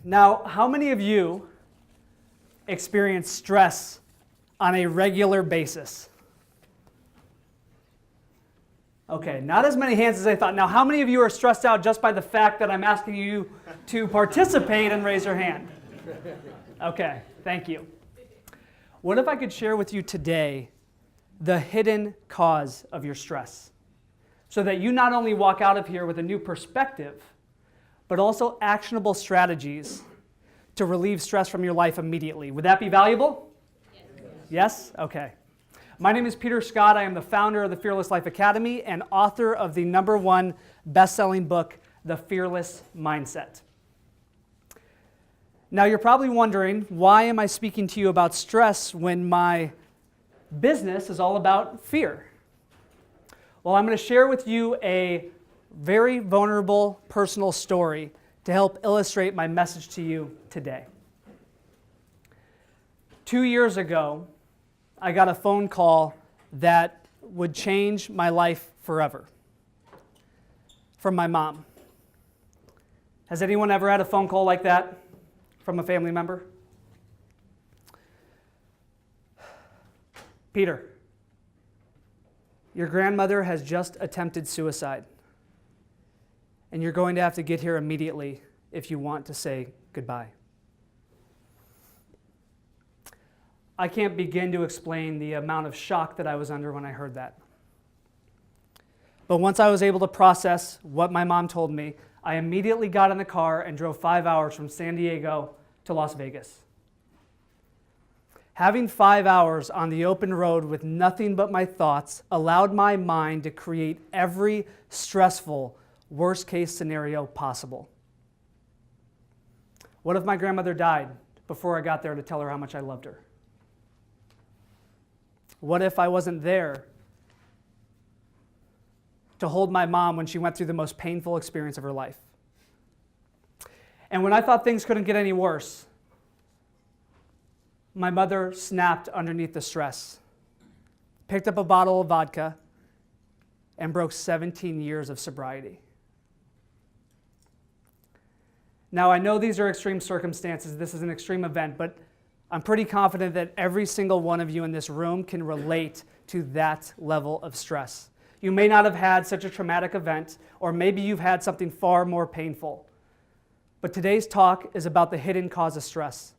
Now, how many of you experience stress on a regular basis? Okay, not as many hands as I thought. Now, how many of you are stressed out just by the fact that I'm asking you to participate and raise your hand? Okay, thank you. What if I could share with you today the hidden cause of your stress, so that you not only walk out of here with a new perspective, but also actionable strategies to relieve stress from your life immediately. Would that be valuable? Yes? Okay. My name is Peter Scott. I am the founder of the Fearless Life Academy and author of the #1 best-selling book, The Fearless Mindset. Now, you're probably wondering, why am I speaking to you about stress when my business is all about fear? Well, I'm going to share with you a very vulnerable personal story to help illustrate my message to you today. 2 years ago, I got a phone call that would change my life forever from my mom. Has anyone ever had a phone call like that from a family member? Peter, your grandmother has just attempted suicide, and you're going to have to get here immediately if you want to say goodbye. I can't begin to explain the amount of shock that I was under when I heard that. But once I was able to process what my mom told me, I immediately got in the car and drove 5 hours from San Diego to Las Vegas. Having 5 hours on the open road with nothing but my thoughts allowed my mind to create every stressful, worst-case scenario possible. What if my grandmother died before I got there to tell her how much I loved her? What if I wasn't there to hold my mom when she went through the most painful experience of her life? And when I thought things couldn't get any worse, my mother snapped underneath the stress, picked up a bottle of vodka, and broke 17 years of sobriety. Now, I know these are extreme circumstances. This is an extreme event, but I'm pretty confident that every single one of you in this room can relate to that level of stress. You may not have had such a traumatic event, or maybe you've had something far more painful. But today's talk is about the hidden cause of stress.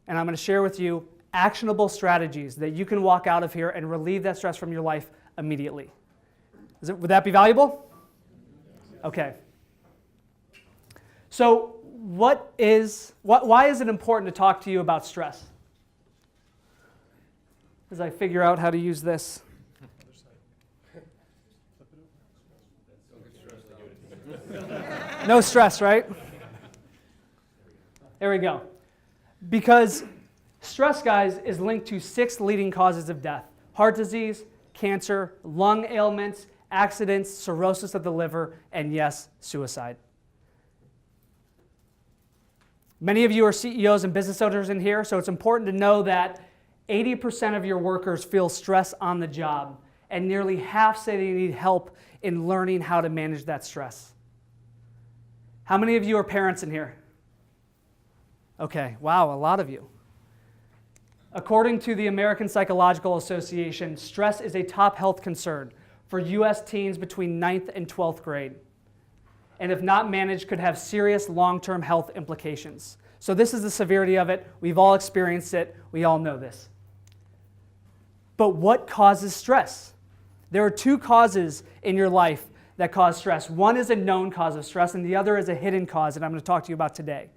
And I'm going to share with you actionable strategies that you can walk out of here and relieve that stress from your life immediately. Would that be valuable? Okay. So why is it important to talk to you about stress? As I figure out how to use this. No stress, right? There we go. Because stress, guys, is linked to 6 leading causes of death: heart disease, cancer, lung ailments, accidents, cirrhosis of the liver, and yes, suicide. Many of you are CEOs and business owners in here, so it's important to know that 80% of your workers feel stress on the job, and nearly half say they need help in learning how to manage that stress. How many of you are parents in here? Okay, wow, a lot of you. According to the American Psychological Association, stress is a top health concern for U.S. teens between 9th and 12th grade, and if not managed, could have serious long-term health implications. So this is the severity of it. We've all experienced it. We all know this. But what causes stress? There are 2 causes in your life that cause stress. One is a known cause of stress, and the other is a hidden cause that I'm going to talk to you about today.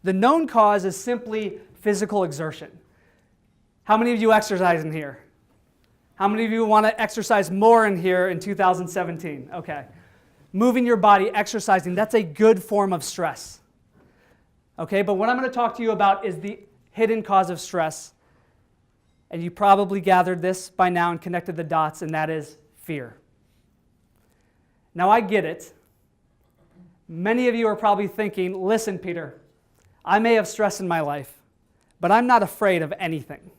The known cause is simply physical exertion. How many of you exercise in here? How many of you want to exercise more in here in 2017? Okay. Moving your body, exercising, that's a good form of stress. Okay, but what I'm going to talk to you about is the hidden cause of stress. And you probably gathered this by now and connected the dots, and that is fear. Now, I get it. Many of you are probably thinking, listen, Peter, I may have stress in my life, but I'm not afraid of anything.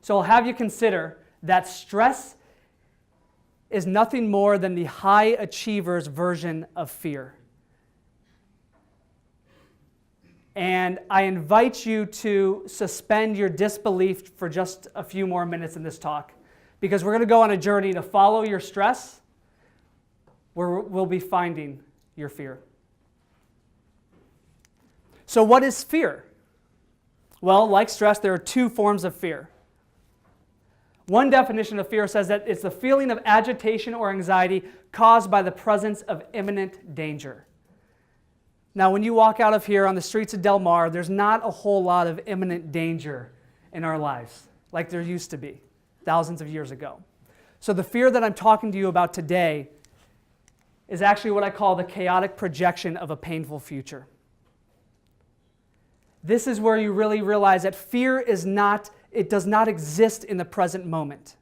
So I'll have you consider that stress is nothing more than the high achiever's version of fear. And I invite you to suspend your disbelief for just a few more minutes in this talk, because we're going to go on a journey to follow your stress, where we'll be finding your fear. So what is fear? Well, like stress, there are two forms of fear. One definition of fear says that it's the feeling of agitation or anxiety caused by the presence of imminent danger. Now, when you walk out of here on the streets of Del Mar, there's not a whole lot of imminent danger in our lives like there used to be thousands of years ago. So the fear that I'm talking to you about today is actually what I call the chaotic projection of a painful future. This is where you really realize that fear does not exist in the present moment.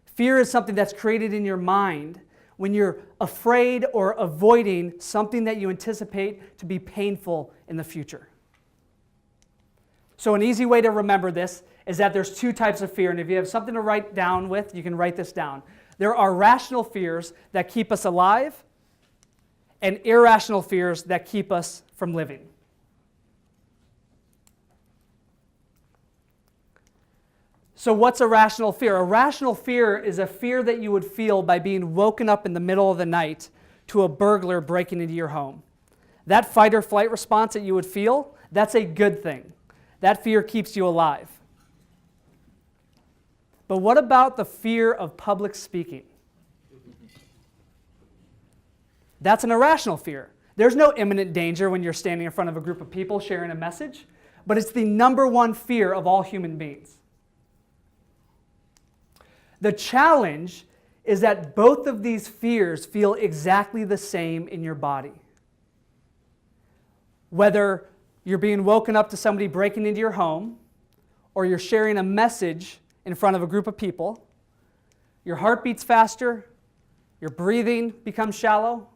Fear is something that's created in your mind when you're afraid or avoiding something that you anticipate to be painful in the future. So an easy way to remember this is that there's two types of fear, and if you have something to write down with, you can write this down. There are rational fears that keep us alive and irrational fears that keep us from living. So what's a rational fear? A rational fear is a fear that you would feel by being woken up in the middle of the night to a burglar breaking into your home. That fight or flight response that you would feel, that's a good thing. That fear keeps you alive. But what about the fear of public speaking? That's an irrational fear. There's no imminent danger when you're standing in front of a group of people sharing a message, but it's the number one fear of all human beings. The challenge is that both of these fears feel exactly the same in your body. Whether you're being woken up to somebody breaking into your home, or you're sharing a message in front of a group of people, your heart beats faster, your breathing becomes shallow,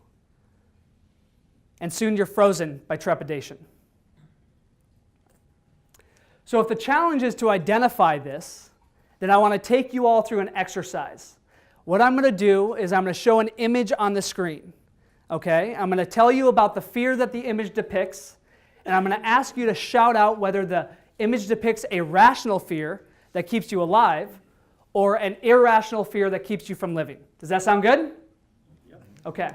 and soon you're frozen by trepidation. So if the challenge is to identify this, then I want to take you all through an exercise. What I'm going to do is I'm going to show an image on the screen. Okay? I'm going to tell you about the fear that the image depicts, and I'm going to ask you to shout out whether the image depicts a rational fear that keeps you alive or an irrational fear that keeps you from living. Does that sound good? Yep. Okay.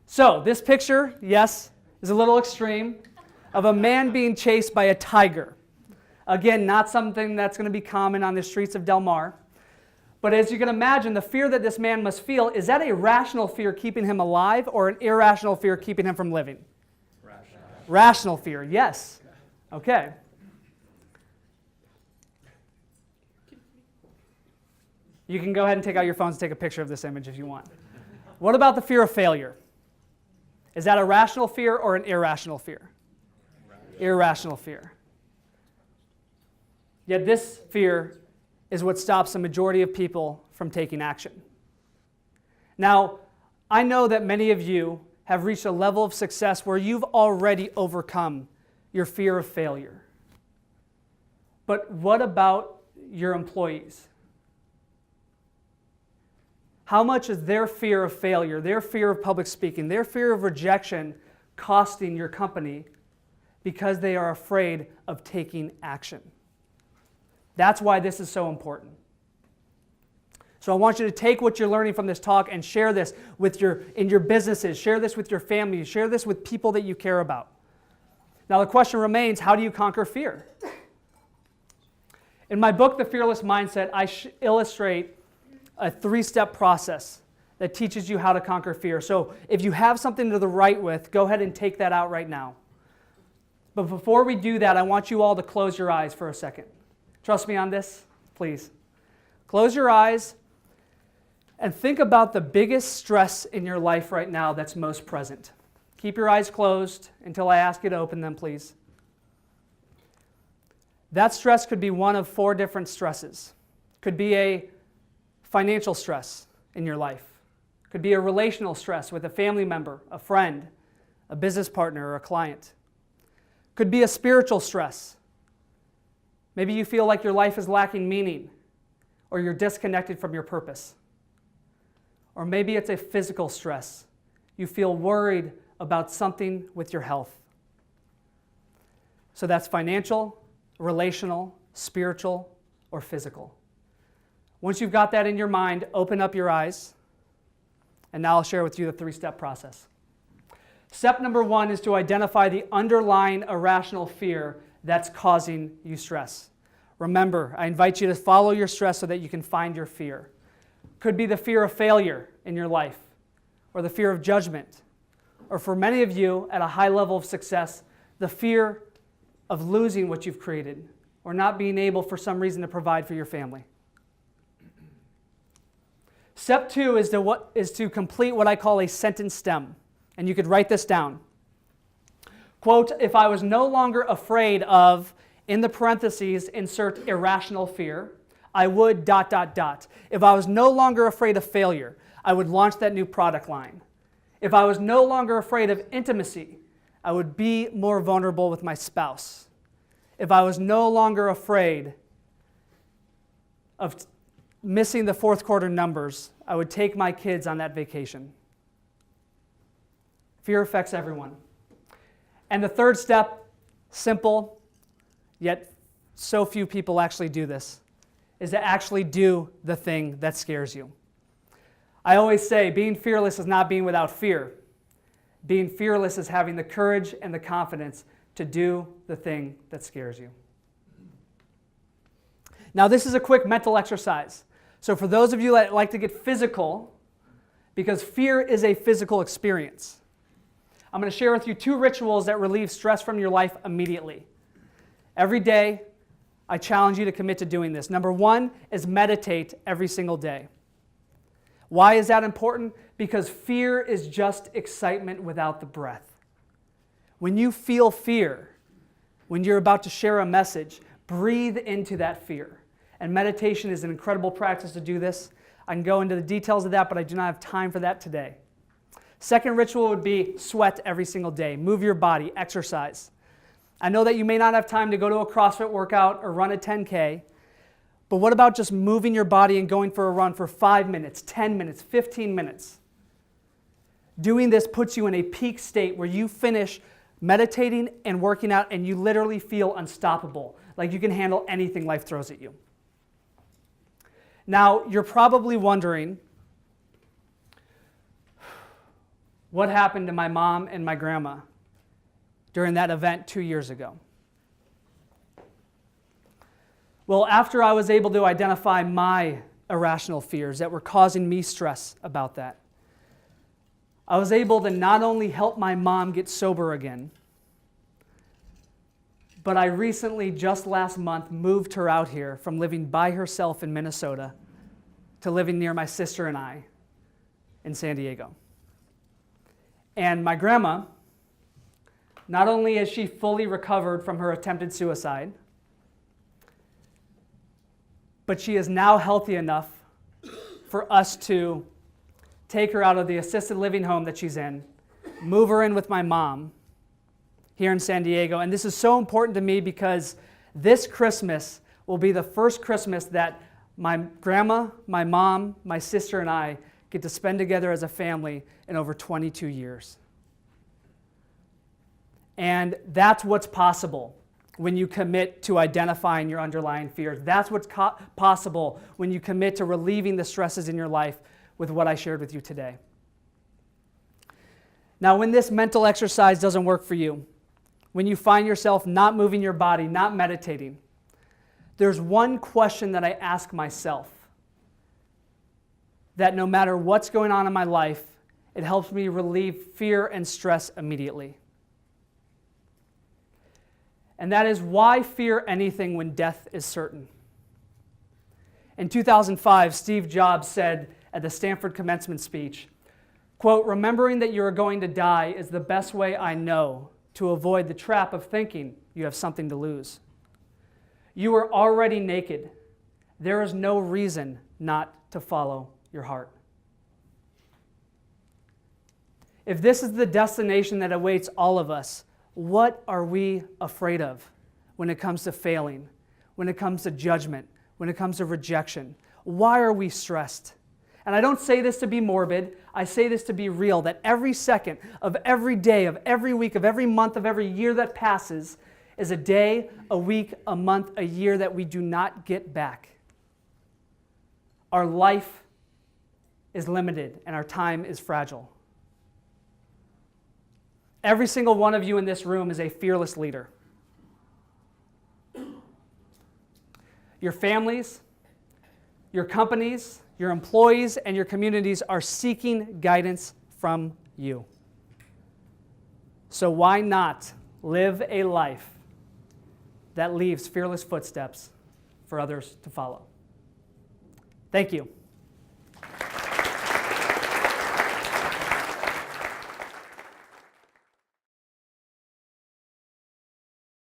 So this picture, yes, is a little extreme, of a man being chased by a tiger. Again, not something that's going to be common on the streets of Del Mar. But as you can imagine, the fear that this man must feel, is that a rational fear keeping him alive or an irrational fear keeping him from living? Rational fear, yes. Okay. You can go ahead and take out your phones and take a picture of this image if you want. What about the fear of failure? Is that a rational fear or an irrational fear? Irrational fear. Yet this fear is what stops the majority of people from taking action. Now, I know that many of you have reached a level of success where you've already overcome your fear of failure. But what about your employees? How much is their fear of failure, their fear of public speaking, their fear of rejection costing your company because they are afraid of taking action? That's why this is so important. So I want you to take what you're learning from this talk and share this in your businesses, share this with your family, share this with people that you care about. Now the question remains, how do you conquer fear? In my book, The Fearless Mindset, I illustrate a 3-step process that teaches you how to conquer fear. So if you have something to the right with, go ahead and take that out right now. But before we do that, I want you all to close your eyes for a second. Trust me on this, please. Close your eyes and think about the biggest stress in your life right now that's most present. Keep your eyes closed until I ask you to open them, please. That stress could be one of 4 different stresses. Could be a financial stress in your life. Could be a relational stress with a family member, a friend, a business partner, or a client. Could be a spiritual stress. Maybe you feel like your life is lacking meaning, or you're disconnected from your purpose. Or maybe it's a physical stress. You feel worried about something with your health, So that's financial, relational, spiritual, or physical. Once you've got that in your mind, open up your eyes, and now I'll share with you the 3-step process. Step number 1 is to identify the underlying irrational fear that's causing you stress. Remember, I invite you to follow your stress so that you can find your fear. Could be the fear of failure in your life, or the fear of judgment, or for many of you at a high level of success, the fear of losing what you've created, or not being able for some reason to provide for your family. Step 2 is to complete what I call a sentence stem. And you could write this down. Quote, if I was no longer afraid of, in the parentheses, insert irrational fear, I would ... If I was no longer afraid of failure, I would launch that new product line. If I was no longer afraid of intimacy, I would be more vulnerable with my spouse. If I was no longer afraid of missing the fourth quarter numbers, I would take my kids on that vacation. Fear affects everyone. And the third step, simple, yet so few people actually do this, is to actually do the thing that scares you. I always say being fearless is not being without fear. Being fearless is having the courage and the confidence to do the thing that scares you. Now, this is a quick mental exercise. So for those of you that like to get physical, because fear is a physical experience, I'm going to share with you 2 rituals that relieve stress from your life immediately. Every day, I challenge you to commit to doing this. Number 1 is meditate every single day. Why is that important? Because fear is just excitement without the breath. When you feel fear, when you're about to share a message, breathe into that fear. And meditation is an incredible practice to do this. I can go into the details of that, but I do not have time for that today. Second ritual would be sweat every single day. Move your body, exercise. I know that you may not have time to go to a CrossFit workout or run a 10K, but what about just moving your body and going for a run for 5 minutes, 10 minutes, 15 minutes? Doing this puts you in a peak state where you finish meditating and working out and you literally feel unstoppable, like you can handle anything life throws at you. Now, you're probably wondering, what happened to my mom and my grandma during that event 2 years ago? Well, after I was able to identify my irrational fears that were causing me stress about that, I was able to not only help my mom get sober again, but I recently, just last month, moved her out here from living by herself in Minnesota to living near my sister and I in San Diego. And my grandma, not only is she fully recovered from her attempted suicide, but she is now healthy enough for us to take her out of the assisted living home that she's in, move her in with my mom here in San Diego. And this is so important to me because this Christmas will be the first Christmas that my grandma, my mom, my sister, and I get to spend together as a family in over 22 years. And that's what's possible when you commit to identifying your underlying fears. That's what's possible when you commit to relieving the stresses in your life with what I shared with you today. Now, when this mental exercise doesn't work for you, when you find yourself not moving your body, not meditating, there's one question that I ask myself that no matter what's going on in my life, it helps me relieve fear and stress immediately. And that is, why fear anything when death is certain? In 2005, Steve Jobs said at the Stanford commencement speech, quote, "Remembering that you are going to die is the best way I know to avoid the trap of thinking you have something to lose. You are already naked. There is no reason not to follow your heart." If this is the destination that awaits all of us, what are we afraid of when it comes to failing, when it comes to judgment, when it comes to rejection? Why are we stressed? And I don't say this to be morbid. I say this to be real, that every second of every day, of every week, of every month, of every year that passes is a day, a week, a month, a year that we do not get back. Our life is limited and our time is fragile. Every single one of you in this room is a fearless leader. Your families, your companies, your employees, and your communities are seeking guidance from you. So why not live a life that leaves fearless footsteps for others to follow? Thank you.